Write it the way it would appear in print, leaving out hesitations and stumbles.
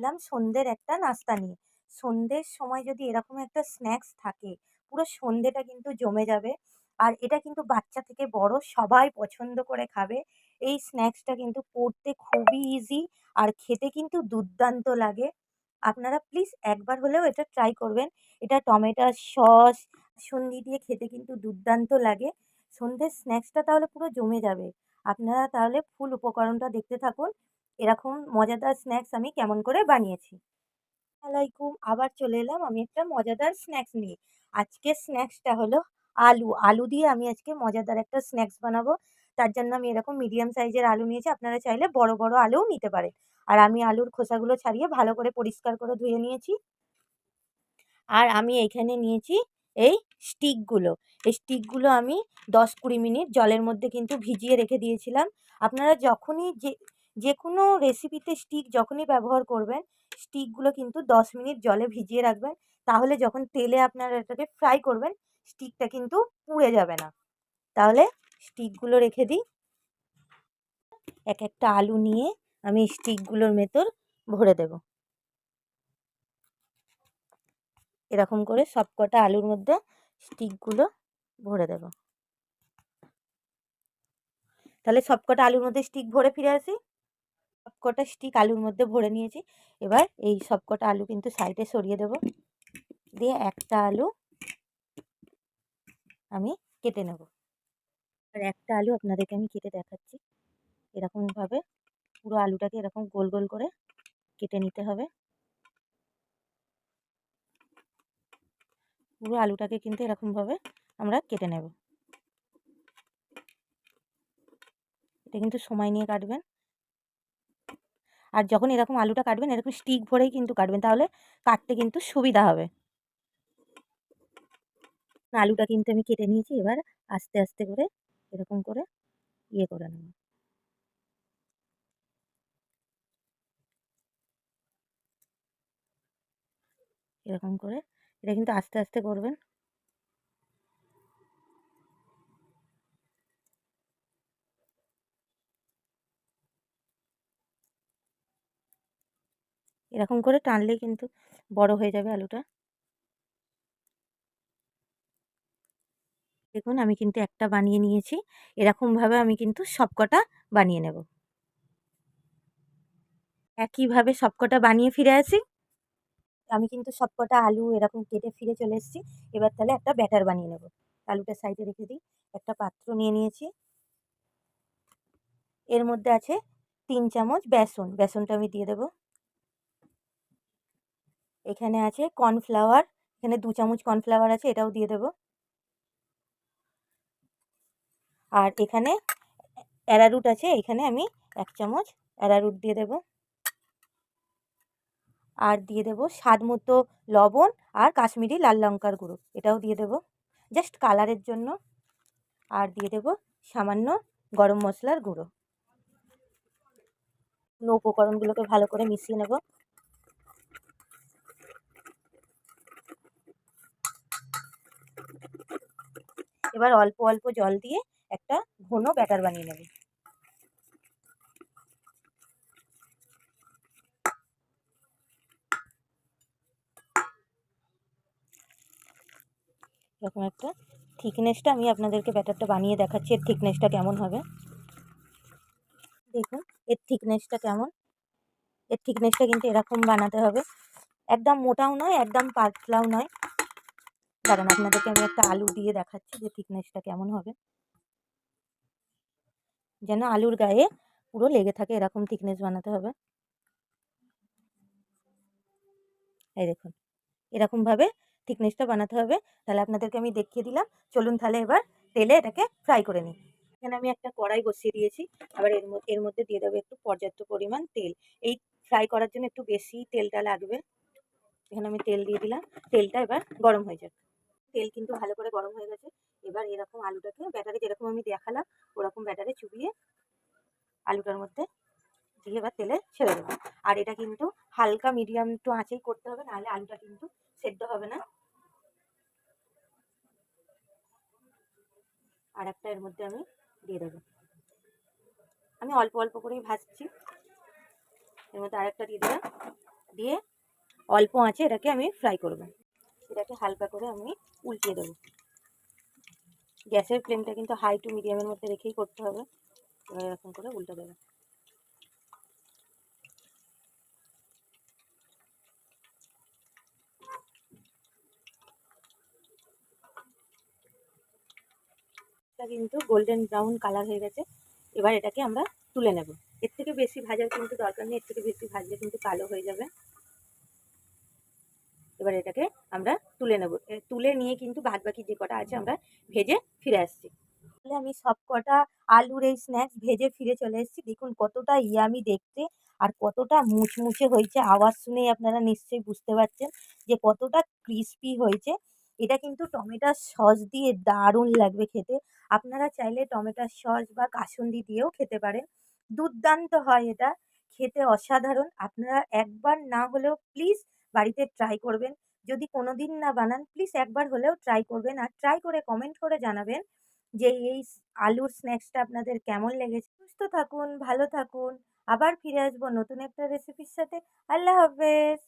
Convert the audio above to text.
এলাম সন্ধ্যের একটা নাস্তা নিয়ে। সন্ধ্যের সময় যদি এরকম একটা স্ন্যাক্স থাকে, পুরো সন্ধ্যেটা কিন্তু জমে যাবে। আর এটা কিন্তু বাচ্চা থেকে বড় সবাই পছন্দ করে খাবে। এই স্ন্যাক্সটা কিন্তু করতে খুবই ইজি আর খেতে কিন্তু দুর্দান্ত লাগে। আপনারা প্লিজ একবার হলেও এটা ট্রাই করবেন। এটা টমেটোর সস, কাসুন্দি দিয়ে খেতে কিন্তু দুর্দান্ত লাগে। সন্ধ্যের স্ন্যাক্সটা তাহলে পুরো জমে যাবে। আপনারা তাহলে ফুল উপকরণটা দেখতে থাকুন। এরকম মজাদার স্ন্যাক্স আমি কেমন করে বানিয়েছি। আলাইকুম, আবার চলে এলাম আমি একটা মজাদার স্ন্যাক্স নিয়ে। আজকের স্ন্যাক্সটা হলো আলু। আলু দিয়ে আমি আজকে মজাদার একটা স্ন্যাক্স বানাবো। তার জন্য আমি এরকম মিডিয়াম সাইজের আলু নিয়েছি। আপনারা চাইলে বড়, বড় আলুও নিতে পারেন। আর আমি আলুর খোসাগুলো ছাড়িয়ে ভালো করে পরিষ্কার করে ধুয়ে নিয়েছি। আর আমি এইখানে নিয়েছি এই স্টিকগুলো। এই স্টিকগুলো আমি ১০-২০ মিনিট জলের মধ্যে কিন্তু ভিজিয়ে রেখে দিয়েছিলাম। আপনারা যখনই যেকোনো রেসিপিতে স্টিক যখনই ব্যবহার করবেন, স্টিকগুলো কিন্তু ১০ মিনিট জলে ভিজিয়ে রাখবেন। তাহলে যখন তেলে আপনারা এটাকে ফ্রাই করবেন, স্টিকটা কিন্তু পুড়ে যাবে না। তাহলে স্টিকগুলো রেখে দিই। একটা আলু নিয়ে আমি স্টিকগুলোর ভেতর ভরে দেব। এরকম করে সবকটা আলুর মধ্যে স্টিকগুলো ভরে দেব। তাহলে সবকটা আলুর মধ্যে স্টিক ভরে ফিরে আসি। সবকটা স্টিক আলুর মধ্যে ভরে নিয়েছি। এবার এই সবকটা আলু কিন্তু সাইডে সরিয়ে দেব। দিয়ে একটা আলু আমি কেটে নেব। আর একটা আলু আপনাদেরকে আমি কেটে দেখাচ্ছি। এরকমভাবে পুরো আলুটাকে এরকম গোল গোল করে কেটে নিতে হবে। পুরো আলুটাকে কিন্তু এরকমভাবে আমরা কেটে নেব। এটা কিন্তু সময় নিয়ে কাটবেন। আর যখন এরকম আলুটা কাটবেন এরকম স্টিক ভরেই কিন্তু কাটবেন, তাহলে কাটতে কিন্তু সুবিধা হবে। আলুটা কিন্তু আমি কেটে নিয়েছি। এবার আস্তে আস্তে করে এরকম করে করে নেব। এরকম করে এটা কিন্তু আস্তে আস্তে করবেন। এরকম করে টানলেই কিন্তু বড় হয়ে যাবে আলুটা। দেখুন আমি কিন্তু একটা বানিয়ে নিয়েছি। এরকমভাবে আমি কিন্তু সবকটা বানিয়ে নেব। একইভাবে সবকটা বানিয়ে ফিরে আসি। আমি কিন্তু সবকটা আলু এরকম কেটে ফিরে চলে এসেছি। এবার তাহলে একটা ব্যাটার বানিয়ে নেব। আলুটা সাইডে রেখে দিই। একটা পাত্র নিয়ে নিয়েছি। এর মধ্যে আছে ৩ চামচ বেসন। বেসনটা আমি দিয়ে দেব। এখানে আছে কর্নফ্লাওয়ার। এখানে ২ চামচ কর্নফ্লাওয়ার আছে, এটাও দিয়ে দেব। আর এখানে অ্যারারুট আছে, এখানে আমি ১ চামচ অ্যারারুট দিয়ে দেব। আর দিয়ে দেব স্বাদ মতো লবণ আর কাশ্মীরি লাল লঙ্কার গুঁড়ো, এটাও দিয়ে দেব জাস্ট কালারের জন্য। আর দিয়ে দেব সামান্য গরম মশলার গুঁড়ো। উপকরণগুলোকে ভালো করে মিশিয়ে নেব। এবার অল্প অল্প জল দিয়ে একটা ঘন ব্যাটার বানিয়ে নেব। এরকম একটা থিকনেসটা আমি আপনাদেরকে ব্যাটারটা বানিয়ে দেখাচ্ছি, এর থিকনেসটা কেমন হবে। দেখুন এর থিকনেসটা কেমন। এর থিকনেসটা কিন্তু এরকম বানাতে হবে। একদম মোটাও নয়, একদম পাতলাও নয়। দাঁড়ান আপনাদেরকে আমি একটা আলু দিয়ে দেখাচ্ছি যে থিকনেসটা কেমন হবে। যেন আলুর গায়ে পুরো লেগে থাকে এরকম থিকনেস বানাতে হবে। এই দেখুন এরকমভাবে থিকনেসটা বানাতে হবে। তাহলে আপনাদেরকে আমি দেখিয়ে দিলাম। চলুন তাহলে এবার তেলে এটাকে ফ্রাই করে নিই। এখানে আমি একটা কড়াই বসিয়ে দিয়েছি। আবার এর মধ্যে দিয়ে দেবো একটু পর্যাপ্ত পরিমাণ তেল। এই ফ্রাই করার জন্য একটু বেশি তেলটা লাগবে। এখানে আমি তেল দিয়ে দিলাম। তেলটা এবার গরম হয়ে যাবে। তেল কিন্তু ভালো করে গরম হয়ে গেছে। এবার এরকম আলুটাকে ব্যাটারে যেরকম আমি দেখালাম ওরকম ব্যাটারে চুবিয়ে আলুটার মধ্যে দিয়ে এবার তেলে ছেড়ে দেবো। আর এটা কিন্তু হালকা মিডিয়াম টু আঁচেই করতে হবে, নাহলে আলুটা কিন্তু সেদ্ধ হবে না। আর একটা এর মধ্যে আমি দিয়ে দেবো। আমি অল্প অল্প করেই ভাজছি। এর মধ্যে আরেকটা দিয়ে দিলাম। অল্প আঁচে এটাকে আমি ফ্রাই করব। এটাকে হালকা করে আমি উল্টিয়ে দেবো। গ্যাসের ফ্লেমটা কিন্তু হাই টু মিডিয়ামের মধ্যে রেখেই করতে হবে। এবার এরকম করে উল্টে দেবো। এটা কিন্তু গোল্ডেন ব্রাউন কালার হয়ে গেছে। এবার এটাকে আমরা তুলে নেব। এর থেকে বেশি ভাজার কিন্তু দরকার নেই, এর থেকে বেশি ভাজলে কিন্তু কালো হয়ে যাবে। এবার এটাকে আমরা তুলে নেব। তুলে নিয়ে কিন্তু বাদবাকি যে কটা আছে আমরা ভেজে ফিরে আসছি। তাহলে আমি সব কটা আলুর এই স্ন্যাক্স ভেজে ফিরে চলে এসেছি। দেখুন কতটা ইয়ামি দেখতে আর কতটা মুচমুচে হয়েছে। আওয়াজ শুনেই আপনারা নিশ্চয়ই বুঝতে পারছেন যে কতটা ক্রিস্পি হয়েছে। এটা কিন্তু টমেটোর সস দিয়ে দারুণ লাগবে খেতে। আপনারা চাইলে টমেটোর সস বা কাসুন্দি দিয়েও খেতে পারেন। দুর্দান্ত হয় এটা, খেতে অসাধারণ। আপনারা একবার না হলেও প্লিজ বাড়িতে ট্রাই করবেন। যদি কোনোদিন না বানান প্লিজ একবার হলেও ট্রাই করবেন। আর ট্রাই করে কমেন্ট করে জানাবেন যে এই আলুর স্ন্যাক্সটা আপনাদের কেমন লেগেছে। সুস্থ থাকুন, ভালো থাকুন। আবার ফিরে আসবো নতুন একটা রেসিপির সাথে। আল্লাহ হাফেজ।